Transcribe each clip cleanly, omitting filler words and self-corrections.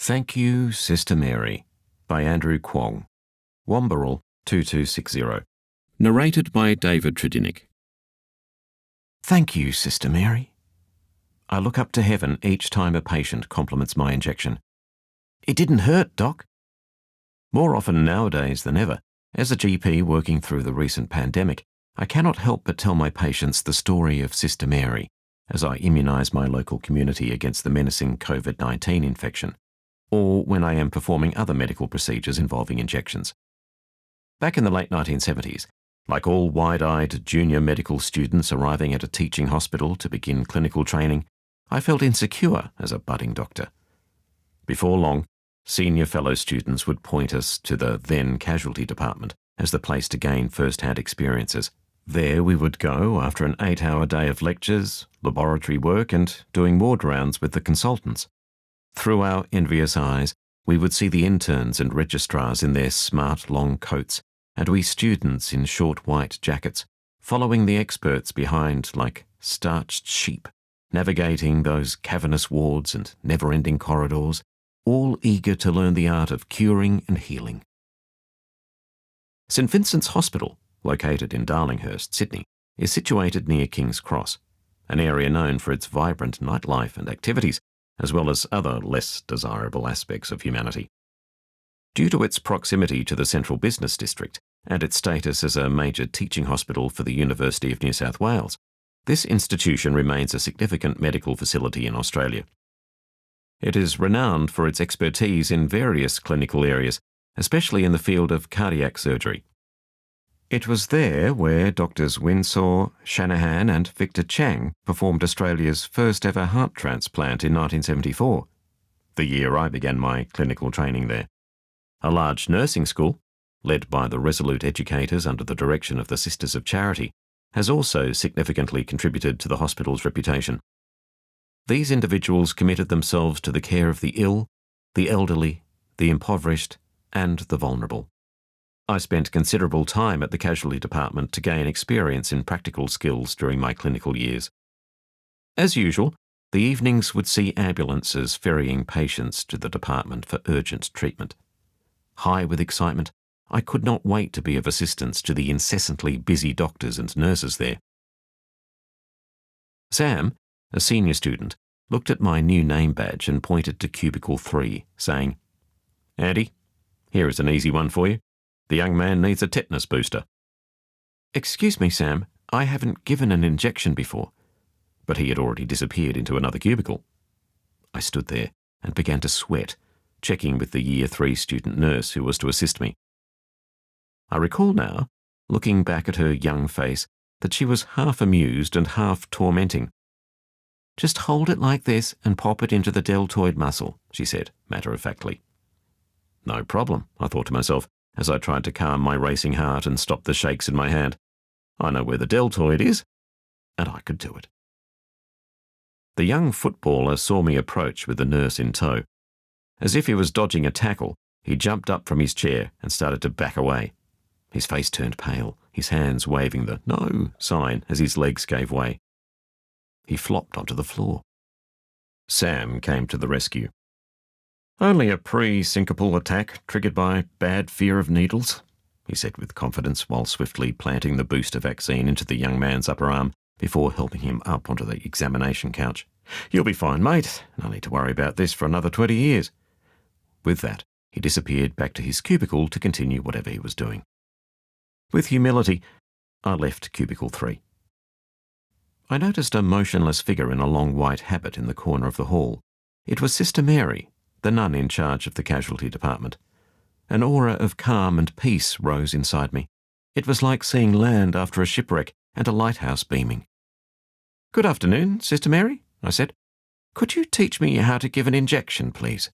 Thank You, Sister Mary by Andrew Kwong. Wamberal 2260. Narrated by David Tredinnick. Thank you, Sister Mary. I look up to heaven each time a patient compliments my injection. It didn't hurt, Doc. More often nowadays than ever, as a GP working through the recent pandemic, I cannot help but tell my patients the story of Sister Mary as I immunise my local community against the menacing COVID-19 infection, or when I am performing other medical procedures involving injections. Back in the late 1970s, like all wide-eyed junior medical students arriving at a teaching hospital to begin clinical training, I felt insecure as a budding doctor. Before long, senior fellow students would point us to the then casualty department as the place to gain first-hand experiences. There we would go after an 8-hour day of lectures, laboratory work, and doing ward rounds with the consultants. Through our envious eyes, we would see the interns and registrars in their smart long coats, and we students in short white jackets, following the experts behind like starched sheep, navigating those cavernous wards and never-ending corridors, all eager to learn the art of curing and healing. St Vincent's Hospital, located in Darlinghurst, Sydney, is situated near King's Cross, an area known for its vibrant nightlife and activities, as well as other less desirable aspects of humanity. Due to its proximity to the central business district and its status as a major teaching hospital for the University of New South Wales, this institution remains a significant medical facility in Australia. It is renowned for its expertise in various clinical areas, especially in the field of cardiac surgery. It was there where Doctors Winsor, Shanahan and Victor Chang performed Australia's first ever heart transplant in 1974, the year I began my clinical training there. A large nursing school, led by the resolute educators under the direction of the Sisters of Charity, has also significantly contributed to the hospital's reputation. These individuals committed themselves to the care of the ill, the elderly, the impoverished, and the vulnerable. I spent considerable time at the casualty department to gain experience in practical skills during my clinical years. As usual, the evenings would see ambulances ferrying patients to the department for urgent treatment. High with excitement, I could not wait to be of assistance to the incessantly busy doctors and nurses there. Sam, a senior student, looked at my new name badge and pointed to cubicle 3, saying, "Andy, here is an easy one for you. The young man needs a tetanus booster." "Excuse me, Sam, I haven't given an injection before." But he had already disappeared into another cubicle. I stood there and began to sweat, checking with the Year 3 student nurse who was to assist me. I recall now, looking back at her young face, that she was half amused and half tormenting. "Just hold it like this and pop it into the deltoid muscle," she said, matter-of-factly. No problem, I thought to myself, as I tried to calm my racing heart and stop the shakes in my hand. I know where the deltoid is, and I could do it. The young footballer saw me approach with the nurse in tow. As if he was dodging a tackle, he jumped up from his chair and started to back away. His face turned pale, his hands waving the "no" sign as his legs gave way. He flopped onto the floor. Sam came to the rescue. "Only a pre-syncopal attack triggered by bad fear of needles," he said with confidence while swiftly planting the booster vaccine into the young man's upper arm before helping him up onto the examination couch. "You'll be fine, mate. No need to worry about this for another 20 years. With that, he disappeared back to his cubicle to continue whatever he was doing. With humility, I left cubicle 3. I noticed a motionless figure in a long white habit in the corner of the hall. It was Sister Mary, the nun in charge of the casualty department. An aura of calm and peace rose inside me. It was like seeing land after a shipwreck and a lighthouse beaming. "Good afternoon, Sister Mary," I said. "Could you teach me how to give an injection, please?"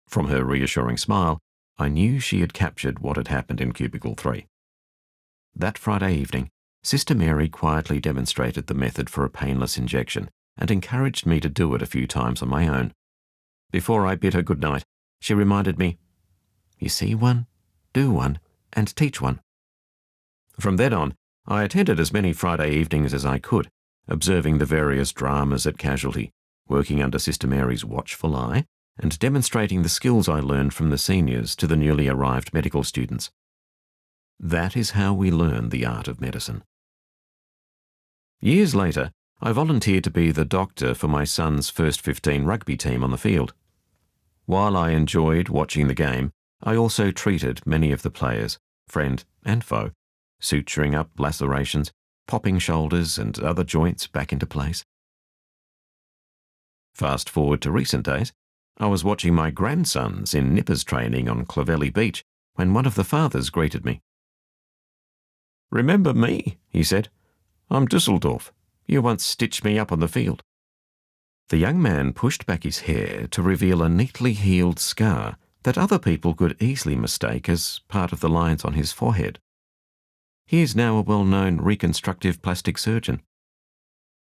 From her reassuring smile, I knew she had captured what had happened in cubicle 3. That Friday evening, Sister Mary quietly demonstrated the method for a painless injection and encouraged me to do it a few times on my own. Before I bid her good night, she reminded me, "You see one, do one, and teach one." From then on, I attended as many Friday evenings as I could, observing the various dramas at Casualty, working under Sister Mary's watchful eye, and demonstrating the skills I learned from the seniors to the newly arrived medical students. That is how we learn the art of medicine. Years later, I volunteered to be the doctor for my son's first 15 rugby team on the field. While I enjoyed watching the game, I also treated many of the players, friend and foe, suturing up lacerations, popping shoulders and other joints back into place. Fast forward to recent days, I was watching my grandsons in nippers training on Clovelly Beach when one of the fathers greeted me. "Remember me?" he said. "I'm Dusseldorf. You once stitched me up on the field." The young man pushed back his hair to reveal a neatly healed scar that other people could easily mistake as part of the lines on his forehead. He is now a well-known reconstructive plastic surgeon.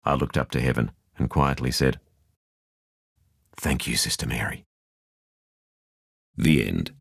I looked up to heaven and quietly said, "Thank you, Sister Mary." The end.